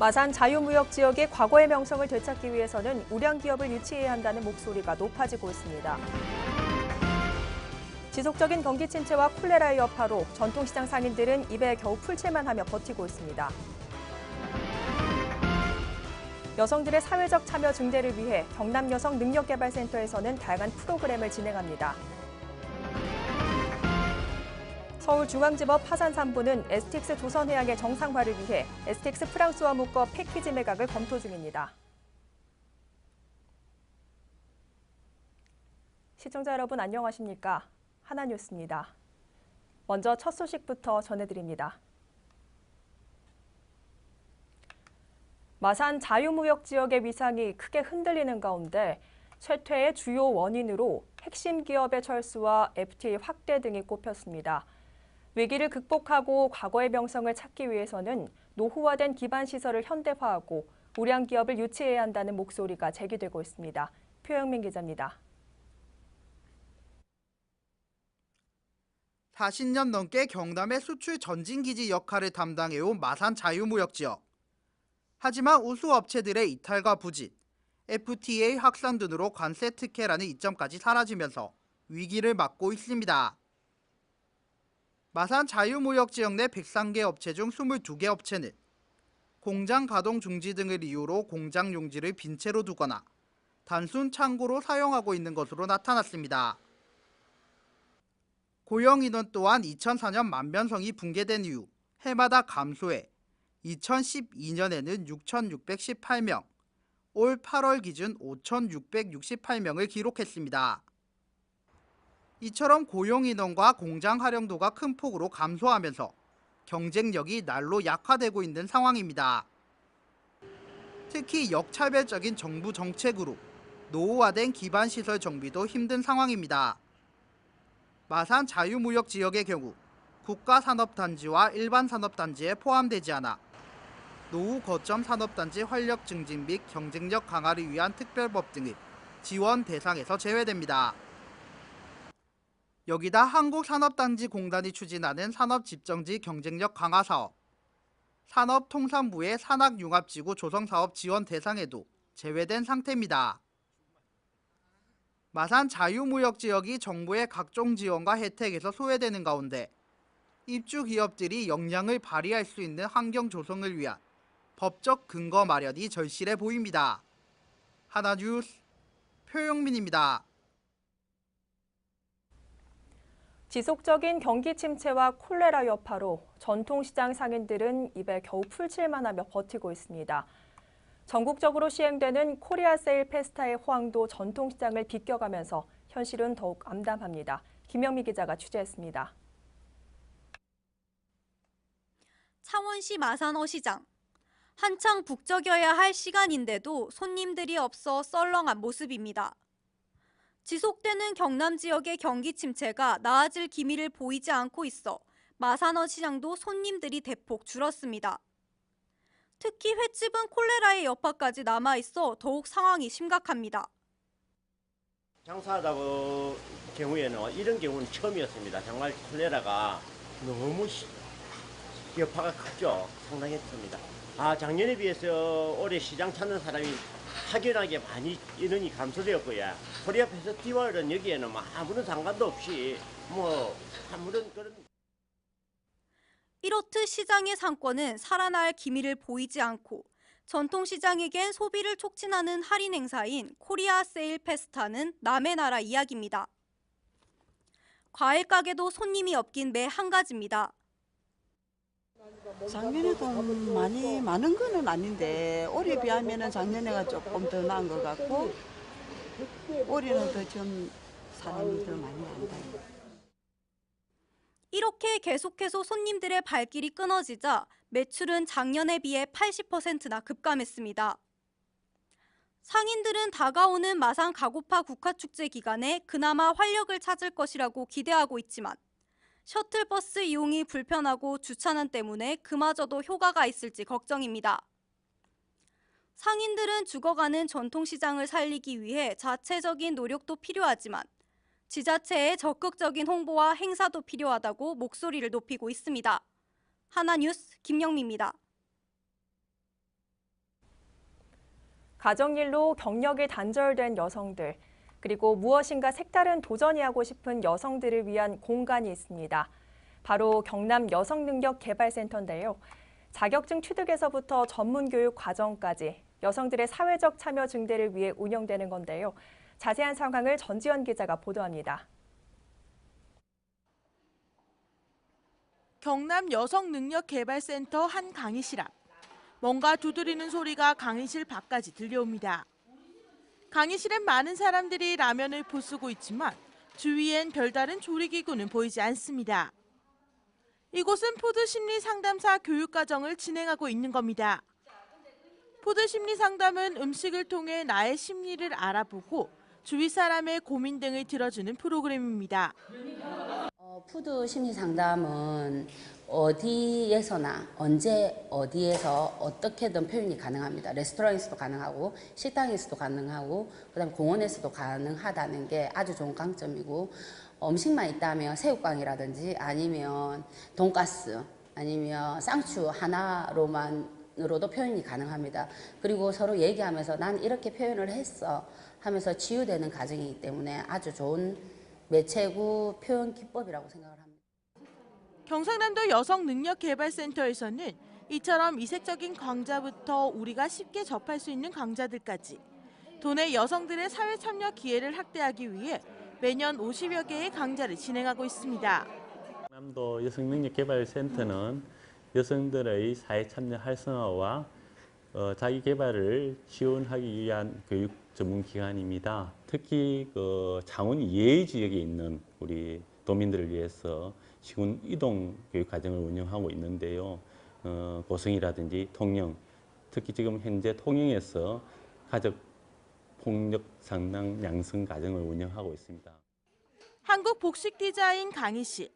마산 자유무역지역의 과거의 명성을 되찾기 위해서는 우량기업을 유치해야 한다는 목소리가 높아지고 있습니다. 지속적인 경기 침체와 콜레라의 여파로 전통시장 상인들은 입에 겨우 풀칠만 하며 버티고 있습니다. 여성들의 사회적 참여 증대를 위해 경남여성능력개발센터에서는 다양한 프로그램을 진행합니다. 서울중앙지법 화산 3부는 STX 조선해양의 정상화를 위해 STX 프랑스와 묶어 패키지 매각을 검토 중입니다. 시청자 여러분 안녕하십니까? 하나뉴스입니다. 먼저 첫 소식부터 전해드립니다. 마산 자유무역 지역의 위상이 크게 흔들리는 가운데 쇠퇴의 주요 원인으로 핵심 기업의 철수와 FTA 확대 등이 꼽혔습니다. 위기를 극복하고 과거의 명성을 찾기 위해서는 노후화된 기반 시설을 현대화하고 우량 기업을 유치해야 한다는 목소리가 제기되고 있습니다. 표영민 기자입니다. 40년 넘게 경남의 수출 전진기지 역할을 담당해온 마산 자유무역지역. 하지만 우수업체들의 이탈과 부진, FTA 확산 등으로 관세 특혜라는 이점까지 사라지면서 위기를 맞고 있습니다. 마산 자유무역지역 내 103개 업체 중 22개 업체는 공장 가동 중지 등을 이유로 공장 용지를 빈 채로 두거나 단순 창고로 사용하고 있는 것으로 나타났습니다. 고용인원 또한 2004년 만변성이 붕괴된 이후 해마다 감소해 2012년에는 6,618명, 올 8월 기준 5,668명을 기록했습니다. 이처럼 고용인원과 공장 활용도가 큰 폭으로 감소하면서 경쟁력이 날로 약화되고 있는 상황입니다. 특히 역차별적인 정부 정책으로 노후화된 기반시설 정비도 힘든 상황입니다. 마산 자유무역지역의 경우 국가산업단지와 일반산업단지에 포함되지 않아 노후 거점 산업단지 활력 증진 및 경쟁력 강화를 위한 특별법 등의 지원 대상에서 제외됩니다. 여기다 한국산업단지공단이 추진하는 산업집정지 경쟁력 강화 사업, 산업통상부의 산학융합지구 조성사업 지원 대상에도 제외된 상태입니다. 마산 자유무역지역이 정부의 각종 지원과 혜택에서 소외되는 가운데 입주 기업들이 역량을 발휘할 수 있는 환경 조성을 위한 법적 근거 마련이 절실해 보입니다. 하나뉴스 표영민입니다. 지속적인 경기 침체와 콜레라 여파로 전통시장 상인들은 입에 겨우 풀칠만 하며 버티고 있습니다. 전국적으로 시행되는 코리아 세일 페스타의 호황도 전통시장을 비껴가면서 현실은 더욱 암담합니다. 김영미 기자가 취재했습니다. 창원시 마산어시장. 한창 북적여야 할 시간인데도 손님들이 없어 썰렁한 모습입니다. 지속되는 경남 지역의 경기 침체가 나아질 기미를 보이지 않고 있어 마산어시장도 손님들이 대폭 줄었습니다. 특히 횟집은 콜레라의 여파까지 남아있어 더욱 상황이 심각합니다. 장사하다 경우에는 이런 경우는 처음이었습니다. 정말 콜레라가 너무 여파가 크죠. 상당했습니다. 작년에 비해서 올해 시장 찾는 사람이 확연하게 많이 인원이 감소되었고요. 코리아 페스티벌은 여기에는 아무런 상관도 없이 아무런 그런. 이렇듯 시장의 상권은 살아날 기미를 보이지 않고 전통시장에겐 소비를 촉진하는 할인 행사인 코리아 세일 페스타는 남의 나라 이야기입니다. 과일 가게도 손님이 없긴 매 한 가지입니다. 작년에도 많은 거는 아닌데 올해 비하면 작년에가 조금 더 나은 것 같고 올해는 더 좀 사람이 더 많이 난다. 이렇게 계속해서 손님들의 발길이 끊어지자 매출은 작년에 비해 80%나 급감했습니다. 상인들은 다가오는 마산 가고파 국화축제 기간에 그나마 활력을 찾을 것이라고 기대하고 있지만 셔틀버스 이용이 불편하고 주차난 때문에 그마저도 효과가 있을지 걱정입니다. 상인들은 죽어가는 전통시장을 살리기 위해 자체적인 노력도 필요하지만 지자체의 적극적인 홍보와 행사도 필요하다고 목소리를 높이고 있습니다. 하나뉴스 김영미입니다. 가정일로 경력이 단절된 여성들, 그리고 무엇인가 색다른 도전이 하고 싶은 여성들을 위한 공간이 있습니다. 바로 경남 여성능력개발센터인데요. 자격증 취득에서부터 전문교육 과정까지 여성들의 사회적 참여 증대를 위해 운영되는 건데요. 자세한 상황을 전지현 기자가 보도합니다. 경남 여성능력개발센터 한 강의실 앞. 뭔가 두드리는 소리가 강의실 밖까지 들려옵니다. 강의실엔 많은 사람들이 라면을 부수고 있지만 주위엔 별다른 조리기구는 보이지 않습니다. 이곳은 푸드심리상담사 교육과정을 진행하고 있는 겁니다. 푸드심리상담은 음식을 통해 나의 심리를 알아보고 주위 사람의 고민 등을 들어주는 프로그램입니다. 푸드 심리 상담은 어디에서나 언제 어디에서 어떻게든 표현이 가능합니다. 레스토랑에서도 가능하고 식당에서도 가능하고 그다음에 공원에서도 가능하다는 게 아주 좋은 강점이고 음식만 있다면 새우깡이라든지 아니면 돈가스 아니면 쌍추 하나로만으로도 표현이 가능합니다. 그리고 서로 얘기하면서 난 이렇게 표현을 했어 하면서 치유되는 과정이기 때문에 아주 좋은 매체구 표현 기법이라고 생각을 합니다. 경상남도 여성능력개발센터에서는 이처럼 이색적인 강좌부터 우리가 쉽게 접할 수 있는 강좌들까지 도내 여성들의 사회 참여 기회를 확대하기 위해 매년 50여 개의 강좌를 진행하고 있습니다. 경남도 여성능력개발센터는 여성들의 사회 참여 활성화와 자기 개발을 지원하기 위한 교육 전문 기관입니다. 특히 창원 예의 지역에 있는 우리 도민들을 위해서 시군 이동 교육 과정을 운영하고 있는데요. 고성이라든지 통영, 특히 지금 현재 통영에서 가족 폭력 상담 양성 과정을 운영하고 있습니다. 한국 복식 디자인 강의실,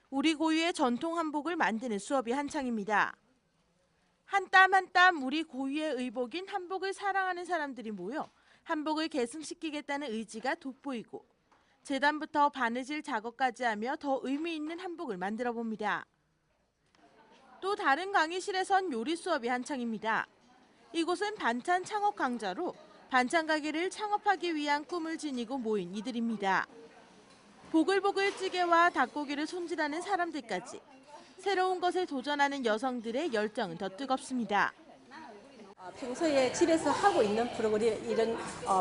우리 고유의 전통 한복을 만드는 수업이 한창입니다. 한 땀 한 땀 우리 고유의 의복인 한복을 사랑하는 사람들이 모여 한복을 계승시키겠다는 의지가 돋보이고 재단부터 바느질 작업까지 하며 더 의미 있는 한복을 만들어 봅니다. 또 다른 강의실에선 요리 수업이 한창입니다. 이곳은 반찬 창업 강좌로 반찬 가게를 창업하기 위한 꿈을 지니고 모인 이들입니다. 보글보글 찌개와 닭고기를 손질하는 사람들까지 새로운 것에 도전하는 여성들의 열정은 더 뜨겁습니다. 평소에 집에서 하고 있는 프로그램 이런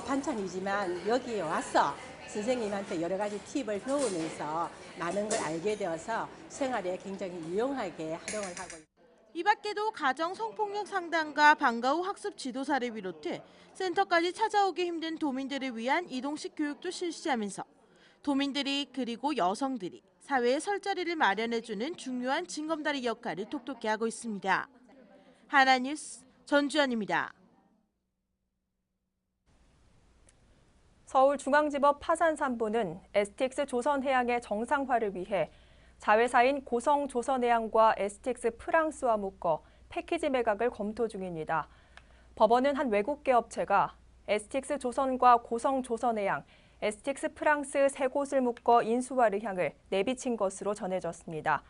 반찬이지만 여기에 와서 선생님한테 여러 가지 팁을 배우면서 많은 걸 알게 되어서 생활에 굉장히 유용하게 활용을 하고 있습니다. 이 밖에도 가정 성폭력 상담과 방과 후 학습 지도사를 비롯해 센터까지 찾아오기 힘든 도민들을 위한 이동식 교육도 실시하면서 도민들이 그리고 여성들이 사회에 설 자리를 마련해주는 중요한 징검다리 역할을 톡톡히 하고 있습니다. 하나뉴스 전주연입니다. 서울중앙지법 파산 3부는 STX 조선해양의 정상화를 위해 자회사인 고성조선해양과 STX 프랑스와 묶어 패키지 매각을 검토 중입니다. 법원은 한 외국계 업체가 STX 조선과 고성조선해양, STX 프랑스 세 곳을 묶어 인수할 의향을 내비친 것으로 전해졌습니다.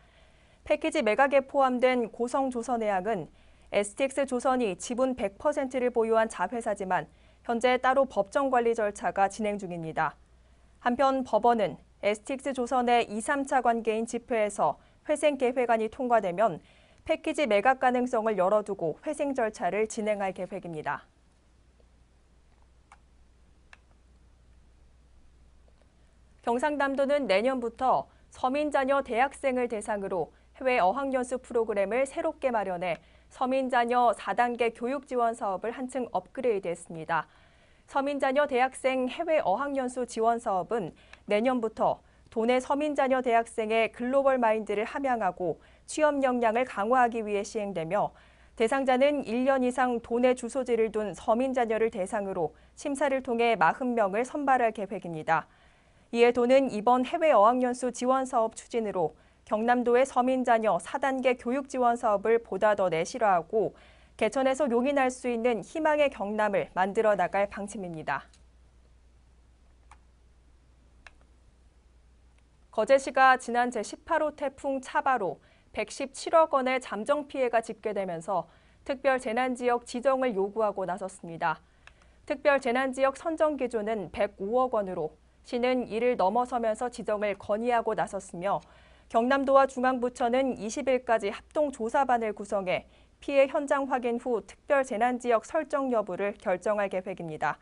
패키지 매각에 포함된 고성조선해양은 STX 조선이 지분 100%를 보유한 자회사지만 현재 따로 법정 관리 절차가 진행 중입니다. 한편 법원은 STX 조선의 2, 3차 관계인 집회에서 회생 계획안이 통과되면 패키지 매각 가능성을 열어두고 회생 절차를 진행할 계획입니다. 경상남도는 내년부터 서민자녀 대학생을 대상으로 해외 어학연수 프로그램을 새롭게 마련해 서민자녀 4단계 교육 지원 사업을 한층 업그레이드했습니다. 서민자녀 대학생 해외 어학연수 지원 사업은 내년부터 도내 서민자녀 대학생의 글로벌 마인드를 함양하고 취업 역량을 강화하기 위해 시행되며 대상자는 1년 이상 도내 주소지를 둔 서민자녀를 대상으로 심사를 통해 40명을 선발할 계획입니다. 이에 도는 이번 해외 어학연수 지원 사업 추진으로 경남도의 서민자녀 4단계 교육 지원 사업을 보다 더 내실화하고 개천에서 용인할 수 있는 희망의 경남을 만들어 나갈 방침입니다. 거제시가 지난 제18호 태풍 차바로 117억 원의 잠정 피해가 집계되면서 특별 재난지역 지정을 요구하고 나섰습니다. 특별 재난지역 선정 기준은 105억 원으로 시는 이를 넘어서면서 지정을 건의하고 나섰으며 경남도와 중앙부처는 20일까지 합동조사반을 구성해 피해 현장 확인 후 특별 재난지역 설정 여부를 결정할 계획입니다.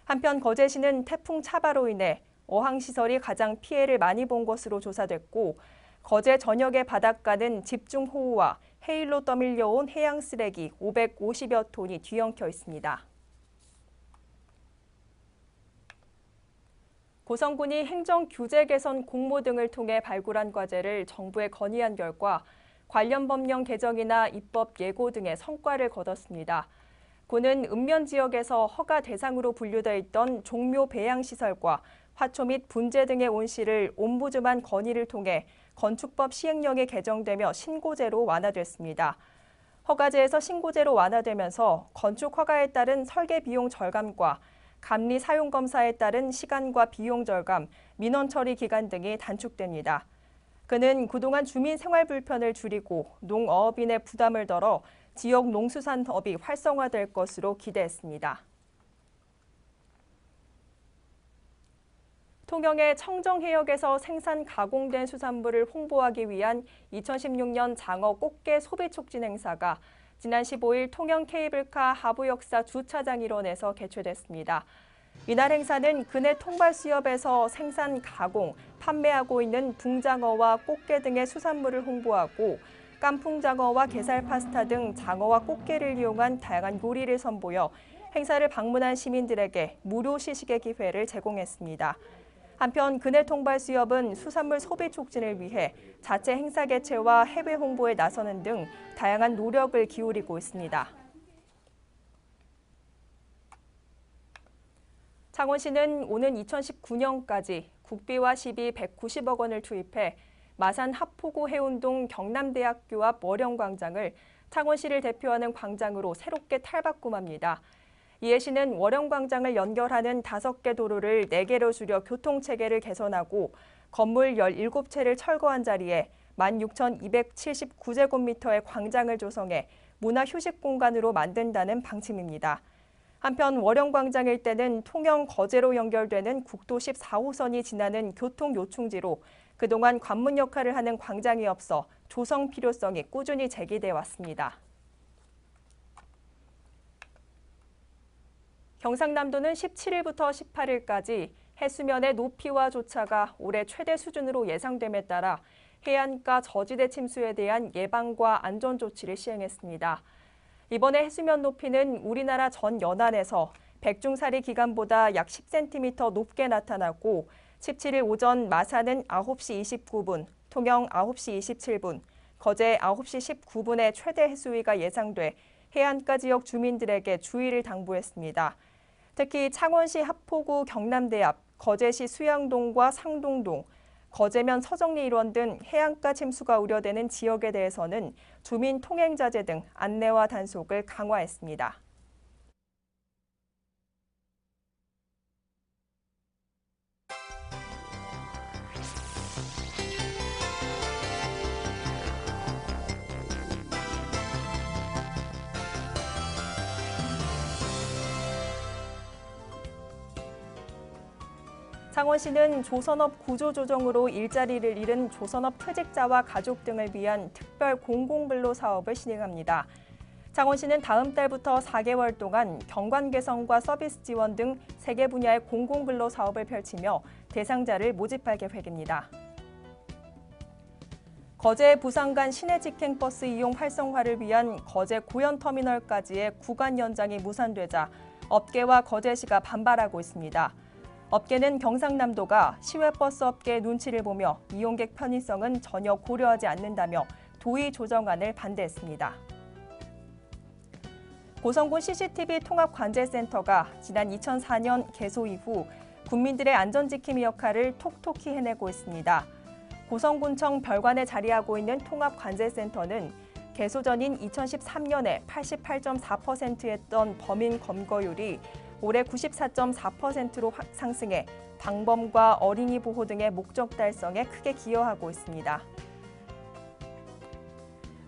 한편 거제시는 태풍 차바로 인해 어항시설이 가장 피해를 많이 본 것으로 조사됐고 거제 전역의 바닷가는 집중호우와 해일로 떠밀려온 해양 쓰레기 550여 톤이 뒤엉켜 있습니다. 고성군이 행정 규제 개선 공모 등을 통해 발굴한 과제를 정부에 건의한 결과 관련 법령 개정이나 입법 예고 등의 성과를 거뒀습니다. 군은 읍면 지역에서 허가 대상으로 분류돼 있던 종묘 배양시설과 화초 및 분재 등의 온실을 옴부즈만 건의를 통해 건축법 시행령이 개정되며 신고제로 완화됐습니다. 허가제에서 신고제로 완화되면서 건축 허가에 따른 설계 비용 절감과 감리 사용 검사에 따른 시간과 비용 절감, 민원 처리 기간 등이 단축됩니다. 그는 그동안 주민 생활 불편을 줄이고 농어업인의 부담을 덜어 지역 농수산업이 활성화될 것으로 기대했습니다. 통영의 청정해역에서 생산 가공된 수산물을 홍보하기 위한 2016년 장어 꽃게 소비 촉진 행사가 지난 15일 통영 케이블카 하부역사 주차장 일원에서 개최됐습니다. 이날 행사는 근해 통발수협에서 생산, 가공, 판매하고 있는 붕장어와 꽃게 등의 수산물을 홍보하고 깐풍장어와 게살 파스타 등 장어와 꽃게를 이용한 다양한 요리를 선보여 행사를 방문한 시민들에게 무료 시식의 기회를 제공했습니다. 한편 근해 통발수협은 수산물 소비 촉진을 위해 자체 행사 개최와 해외 홍보에 나서는 등 다양한 노력을 기울이고 있습니다. 창원시는 오는 2019년까지 국비와 시비 190억 원을 투입해 마산 하포구 해운동 경남대학교 앞 월영광장을 창원시를 대표하는 광장으로 새롭게 탈바꿈합니다. 이에 시는 월영광장을 연결하는 5개 도로를 4개로 줄여 교통체계를 개선하고 건물 17채를 철거한 자리에 16,279제곱미터의 광장을 조성해 문화휴식 공간으로 만든다는 방침입니다. 한편 월영광장 일대는 통영 거제로 연결되는 국도 14호선이 지나는 교통요충지로 그동안 관문 역할을 하는 광장이 없어 조성 필요성이 꾸준히 제기돼 왔습니다. 경상남도는 17일부터 18일까지 해수면의 높이와 조차가 올해 최대 수준으로 예상됨에 따라 해안가 저지대 침수에 대한 예방과 안전 조치를 시행했습니다. 이번에 해수면 높이는 우리나라 전 연안에서 백중사리 기간보다 약 10cm 높게 나타났고 17일 오전 마산은 9시 29분, 통영 9시 27분, 거제 9시 19분에 최대 해수위가 예상돼 해안가 지역 주민들에게 주의를 당부했습니다. 특히 창원시 하포구 경남대 앞, 거제시 수양동과 상동동, 거제면 서정리 일원 등 해안가 침수가 우려되는 지역에 대해서는 주민 통행 자제 등 안내와 단속을 강화했습니다. 창원시는 조선업 구조조정으로 일자리를 잃은 조선업 퇴직자와 가족 등을 위한 특별 공공근로 사업을 진행합니다. 창원시는 다음 달부터 4개월 동안 경관 개선과 서비스 지원 등 3개 분야의 공공근로 사업을 펼치며 대상자를 모집할 계획입니다. 거제 부산 간 시내 직행버스 이용 활성화를 위한 거제 고현터미널까지의 구간 연장이 무산되자 업계와 거제시가 반발하고 있습니다. 업계는 경상남도가 시외버스 업계의 눈치를 보며 이용객 편의성은 전혀 고려하지 않는다며 도의 조정안을 반대했습니다. 고성군 CCTV 통합관제센터가 지난 2004년 개소 이후 국민들의 안전지킴이 역할을 톡톡히 해내고 있습니다. 고성군청 별관에 자리하고 있는 통합관제센터는 개소 전인 2013년에 88.4%였던 범인 검거율이 올해 94.4%로 상승해 방범과 어린이 보호 등의 목적 달성에 크게 기여하고 있습니다.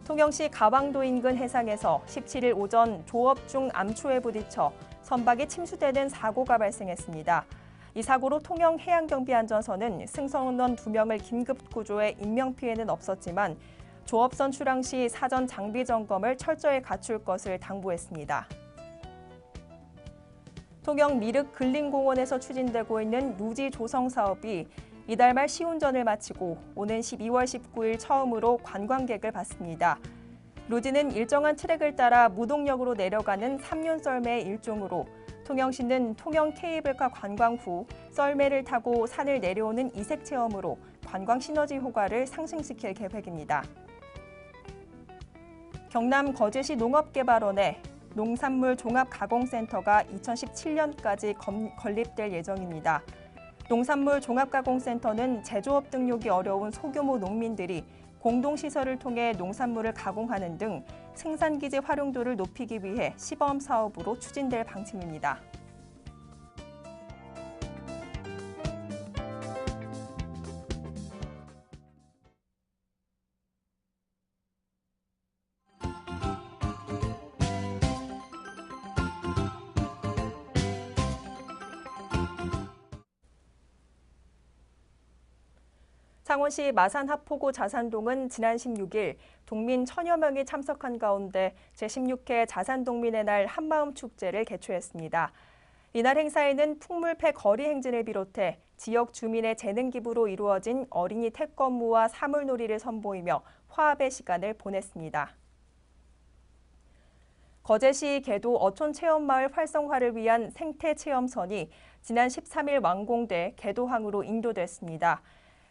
통영시 가왕도 인근 해상에서 17일 오전 조업 중 암초에 부딪혀 선박이 침수되는 사고가 발생했습니다. 이 사고로 통영해양경비안전선은 승선원 2명을 긴급 구조해 인명피해는 없었지만 조업선 출항 시 사전 장비 점검을 철저히 갖출 것을 당부했습니다. 통영 미륵 근린공원에서 추진되고 있는 루지 조성 사업이 이달 말 시운전을 마치고 오는 12월 19일 처음으로 관광객을 받습니다. 루지는 일정한 트랙을 따라 무동력으로 내려가는 3륜 썰매의 일종으로 통영시는 통영 케이블카 관광 후 썰매를 타고 산을 내려오는 이색 체험으로 관광 시너지 효과를 상승시킬 계획입니다. 경남 거제시 농업개발원에 농산물 종합가공센터가 2017년까지 건립될 예정입니다. 농산물 종합가공센터는 제조업 등록이 어려운 소규모 농민들이 공동시설을 통해 농산물을 가공하는 등 생산기지 활용도를 높이기 위해 시범 사업으로 추진될 방침입니다. 창원시 마산 하포구 자산동은 지난 16일 동민 1000여 명이 참석한 가운데 제16회 자산동민의 날 한마음 축제를 개최했습니다. 이날 행사에는 풍물패 거리 행진을 비롯해 지역 주민의 재능 기부로 이루어진 어린이 태권무와 사물놀이를 선보이며 화합의 시간을 보냈습니다. 거제시 계도 어촌체험마을 활성화를 위한 생태체험선이 지난 13일 완공돼 계도항으로 인도됐습니다.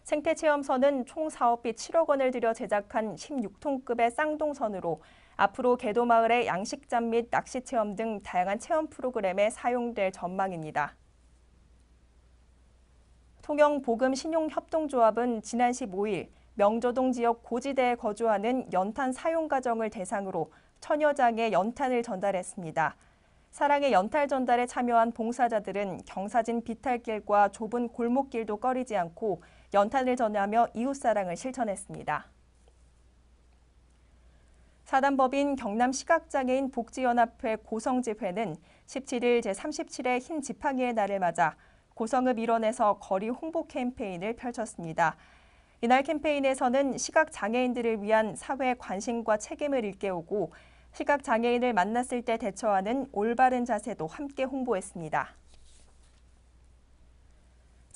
생태체험선은 총 사업비 7억 원을 들여 제작한 16톤급의 쌍동선으로 앞으로 계도마을의 양식장 및 낚시체험 등 다양한 체험 프로그램에 사용될 전망입니다. 통영복음신용협동조합은 지난 15일 명조동 지역 고지대에 거주하는 연탄 사용가정을 대상으로 1000여 장의 연탄을 전달했습니다. 사랑의 연탄 전달에 참여한 봉사자들은 경사진 비탈길과 좁은 골목길도 꺼리지 않고 연탄을 전하며 이웃사랑을 실천했습니다. 사단법인 경남시각장애인 복지연합회 고성집회는 17일 제37회 흰 지팡이의 날을 맞아 고성읍 일원에서 거리 홍보 캠페인을 펼쳤습니다. 이날 캠페인에서는 시각장애인들을 위한 사회 관심과 책임을 일깨우고 시각장애인을 만났을 때 대처하는 올바른 자세도 함께 홍보했습니다.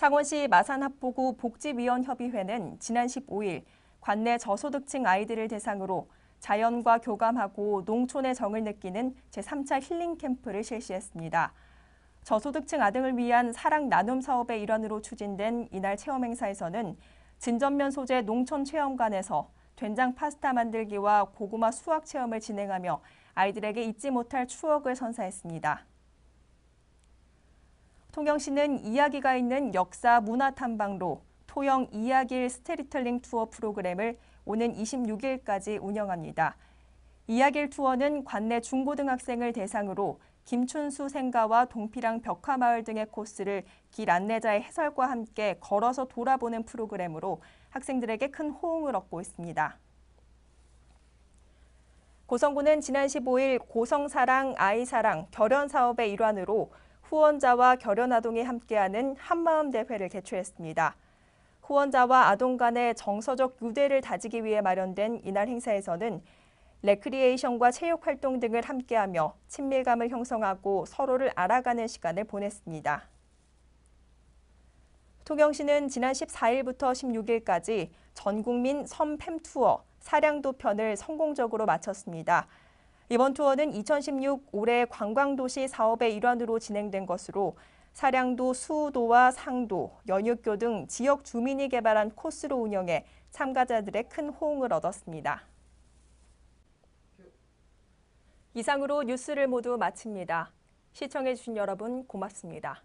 창원시 마산합포구 복지위원협의회는 지난 15일 관내 저소득층 아이들을 대상으로 자연과 교감하고 농촌의 정을 느끼는 제3차 힐링 캠프를 실시했습니다. 저소득층 아등을 위한 사랑 나눔 사업의 일환으로 추진된 이날 체험 행사에서는 진전면 소재 농촌 체험관에서 된장 파스타 만들기와 고구마 수확 체험을 진행하며 아이들에게 잊지 못할 추억을 선사했습니다. 통영시는 이야기가 있는 역사 문화 탐방로 토영 이야기일 스토리텔링 투어 프로그램을 오는 26일까지 운영합니다. 이야기일 투어는 관내 중고등학생을 대상으로 김춘수 생가와 동피랑 벽화마을 등의 코스를 길 안내자의 해설과 함께 걸어서 돌아보는 프로그램으로 학생들에게 큰 호응을 얻고 있습니다. 고성군은 지난 15일 고성사랑, 아이사랑, 결연 사업의 일환으로 후원자와 결연 아동이 함께하는 한마음 대회를 개최했습니다. 후원자와 아동 간의 정서적 유대를 다지기 위해 마련된 이날 행사에서는 레크리에이션과 체육 활동 등을 함께하며 친밀감을 형성하고 서로를 알아가는 시간을 보냈습니다. 통영시는 지난 14일부터 16일까지 전국민 섬팸 투어 사량도 편을 성공적으로 마쳤습니다. 이번 투어는 2016 올해 관광도시 사업의 일환으로 진행된 것으로 사량도, 수우도와 상도, 연육교 등 지역 주민이 개발한 코스로 운영해 참가자들의 큰 호응을 얻었습니다. 이상으로 뉴스를 모두 마칩니다. 시청해주신 여러분 고맙습니다.